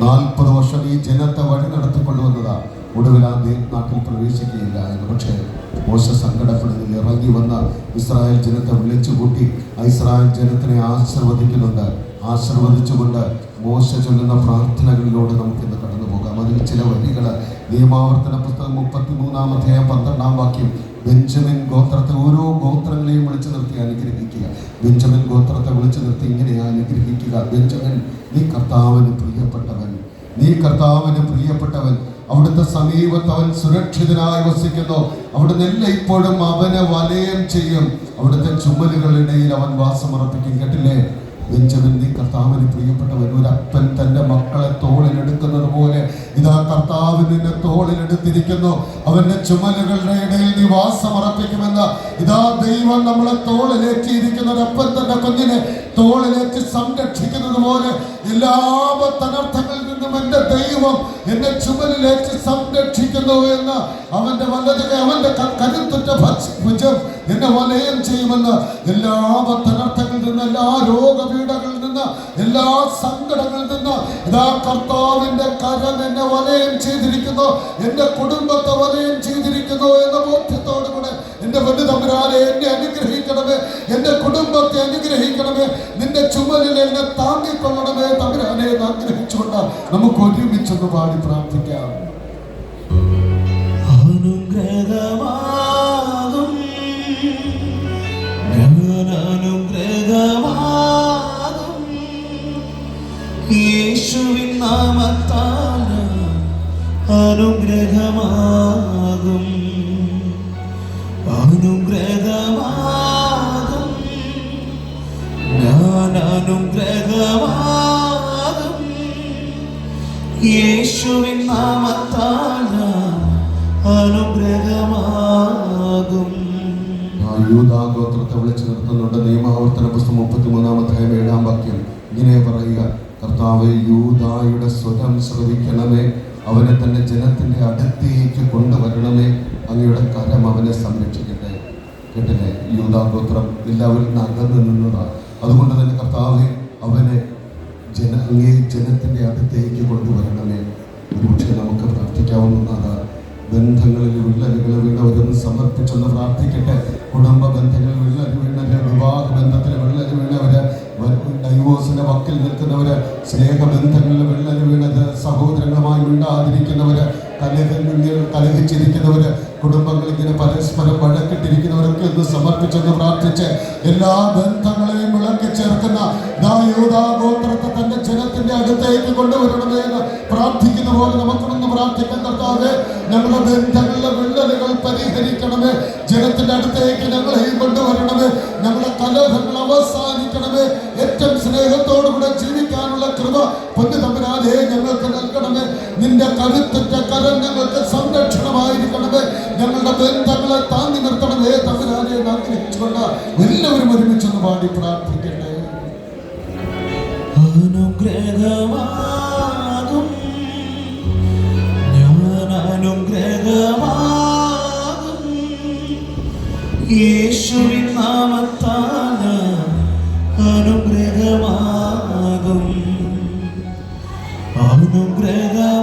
40 വർഷം ഈ ജനത്തെ വഴി നടത്തിക്കൊണ്ടുവന്നതാ. ഒടുവിൽ ആ നാട്ടിൽ പ്രവേശിക്കുകയില്ല എന്ന്. പക്ഷേ മോശ സങ്കടപ്പെടുന്നില്ല. ഇറങ്ങി വന്ന ഇസ്രായേൽ ജനത്തെ വിളിച്ചുകൂട്ടി ഇസ്രായേൽ ജനത്തിനെ ആശീർവദിക്കുന്നുണ്ട്. ആശീർവദിച്ചുകൊണ്ട് മോശ ചൊല്ലുന്ന പ്രാർത്ഥനകളിലൂടെ നമുക്കിന്ന് കടന്നു പോകാം. അതിൽ ചില വരികൾ നിയമാവർത്തന പുസ്തകം 33-ാം അധ്യായം 12-ാം വാക്യം. ബെഞ്ചമിൻ ഗോത്രത്തെ, ഓരോ ഗോത്രങ്ങളെയും വിളിച്ചു നിർത്തി അനുഗ്രഹിക്കുക. ബെഞ്ചമിൻ ഗോത്രത്തെ വിളിച്ചു നിർത്തി ഇങ്ങനെ അനുഗ്രഹിക്കുക: ബെഞ്ചമിൻ, നീ കർത്താവിന് പ്രിയപ്പെട്ടവൻ, നീ കർത്താവിന് പ്രിയപ്പെട്ടവൻ. അവിടുത്തെ സമീപത്ത് അവൻ സുരക്ഷിതനായി വസിക്കുന്നു. അവിടുന്ന് ഇപ്പോഴും അവനെ വലയം ചെയ്യും. അവിടുത്തെ ചുമലുകളിടയിൽ അവൻ വാസമുറപ്പിക്കും. കേട്ടില്ലേ? ബെഞ്ചമിൻ, നീ കർത്താവിന് പ്രിയപ്പെട്ടവൻ. ഒരപ്പൻ തൻ്റെ മക്കളെ തോളിലെടുക്കുന്നത് പോലെ ഇതാ കർത്താവ് നിന്നെ തോളിലെടുത്തിരിക്കുന്നു. അവന്റെ ചുമലുകളുടെ ഇടയിൽ നീ വാസമർപ്പിക്കുമെന്ന് ഇതാ ദൈവം നമ്മളെ തോളിലേറ്റിയിരിക്കുന്ന ഒരപ്പൻ തന്റെ കുഞ്ഞിനെ തോളിലേറ്റി സംരക്ഷിക്കുന്നത് പോലെ എല്ലാ അനർത്ഥങ്ങളിൽ നിന്നും എൻ്റെ ദൈവം എന്നെ ചുമലിലേറ്റി സംരക്ഷിക്കുന്നു എന്ന് അവന്റെ വലതുകൈ, അവന്റെ കരുത്തുറ്റ ഭുജം എന്നെ വലയം ചെയ്യുമെന്ന്. എല്ലാ അനർത്ഥങ്ങളിൽ നിന്ന്, എല്ലാ രോഗപീഠകളിൽ നിന്ന്, എല്ലാ സങ്കടങ്ങളിൽ നിന്ന് ഇതാ കർത്താവിന്റെ കരം എന്നെ വലയം ചെയ്തിരിക്കുന്നു, എന്റെ കുടുംബത്തെ വലയം ചെയ്തിരിക്കുന്നു എന്ന ബോധ്യത്തോടുകൂടെ എന്റെ വലുതമ്പുരാനെ എന്നെ അനുഗ്രഹിക്കണമേ, എന്റെ കുടുംബത്തെ അനുഗ്രഹിക്കണമേ, നിന്റെ ചുമലിൽ എന്നെ താങ്ങിക്കൊള്ളണമേ തമ്പുരാനെ എന്ന് ആഗ്രഹിച്ചുകൊണ്ട് നമുക്ക് ഒരുമിച്ചൊന്ന് പാടി പ്രാർത്ഥിക്കാം. അനുഗ്രഹമാകും അനുഗ്രഹമാകും യേശുവിൻ നാമത്താൽ അനുഗ്രഹമാകും അനുഗ്രഹമാകും ഞാൻ അനുഗ്രഹമാകും യേശുവിൻ നാമത്താൽ അനുഗ്രഹമാകും. യൂദാ ഗോത്രത്തെ വിളിച്ചു നിർത്തുന്നുണ്ട്. നിയമാവർത്തന പുസ്തകം 33-ാം അധ്യായം 7-ാം വാക്യം ഇങ്ങനെ പറയുക: കർത്താവേ, യൂദായുടെ സ്വരം ശ്രവിക്കണമേ, അവനെ തന്നെ ജനത്തിന്റെ അടുത്തേക്ക് കൊണ്ടുവരണമേ, അങ്ങയുടെ കരം അവനെ സംരക്ഷിക്കട്ടെ. കേട്ടില്ലേ? യൂദാ ഗോത്രം എല്ലാവരും അകന്നു നിന്നതാണ്. അതുകൊണ്ട് തന്നെ കർത്താവേ, അവനെ അങ്ങേ ജനത്തിന്റെ അടുത്തേക്ക് കൊണ്ടുവരണമേ. ഒരുപക്ഷെ നമുക്ക് പ്രാർത്ഥിക്കാവുന്നതാണ്. ബന്ധങ്ങളിൽ വിള്ളലുകൾ വീണവരൊന്ന് സമർപ്പിച്ചൊന്ന് പ്രാർത്ഥിക്കട്ടെ. കുടുംബ ബന്ധങ്ങളിൽ വിള്ളൽ വീണവര്, വിവാഹ ബന്ധത്തിൽ വിള്ളൽ വീണവര്, ഡൈവോഴ്സിന്റെ വക്കിൽ നിൽക്കുന്നവര്, സ്നേഹബന്ധങ്ങളിൽ വിള്ളൽ വീണത്, സഹോദരങ്ങളുമായി മിണ്ടാതിരിക്കുന്നവര്, കലഹിച്ചിരിക്കുന്നവര്, കുടുംബങ്ങൾ ഇങ്ങനെ പരസ്പരം വഴക്കിട്ടിരിക്കുന്നവരൊക്കെ ഒന്ന് സമർപ്പിച്ചൊന്ന് പ്രാർത്ഥിച്ച് എല്ലാ ബന്ധങ്ങളെയും വിളക്കി ചേർക്കുന്ന ഗോത്രത്തെ തന്റെ ജനത്തിന്റെ അടുത്തേക്ക് കൊണ്ടുവരണമേ എന്ന് പ്രാർത്ഥിക്കുന്ന പോലെ നമുക്കൊന്ന് പ്രാർത്ഥിക്കാൻ. കർത്താവേ, ഞങ്ങളുടെ ബന്ധങ്ങളിലെ വിള്ളലുകൾ പരിഹരിക്കണമേ, ജനത്തിന്റെ അടുത്തേക്ക് ഞങ്ങളെയും കൊണ്ടുവരണമേ, ഞങ്ങളുടെ കലഹങ്ങൾ അവസാനിക്കണമേ, ഏറ്റവും സ്നേഹത്തോടുകൂടെ ജീവിക്കാനുള്ള കൃപ പൊന്നു തമ്പുരാനെ ഞങ്ങൾക്ക് നൽകണമേ. നിന്റെ കരുത്തുറ്റ കരം ഞങ്ങൾക്ക് സംരക്ഷണമായിരിക്കണമേ, ഞങ്ങളുടെ ബന്ധങ്ങളെ താങ്ങി നിർത്തണമേ തമ്പുരാനെ ആഗ്രഹിച്ചുകൊണ്ട് എല്ലാവരും ഒരുമിച്ചൊന്ന് പാടി പ്രാർത്ഥിക്കട്ടെ. അനുഗ്രഹമാകും ഞാൻ അനുഗ്രഹമാകും യേശുവിൻ നാമത്താൽ അനുഗ്രഹമാകും അനുഗ്രഹമാകും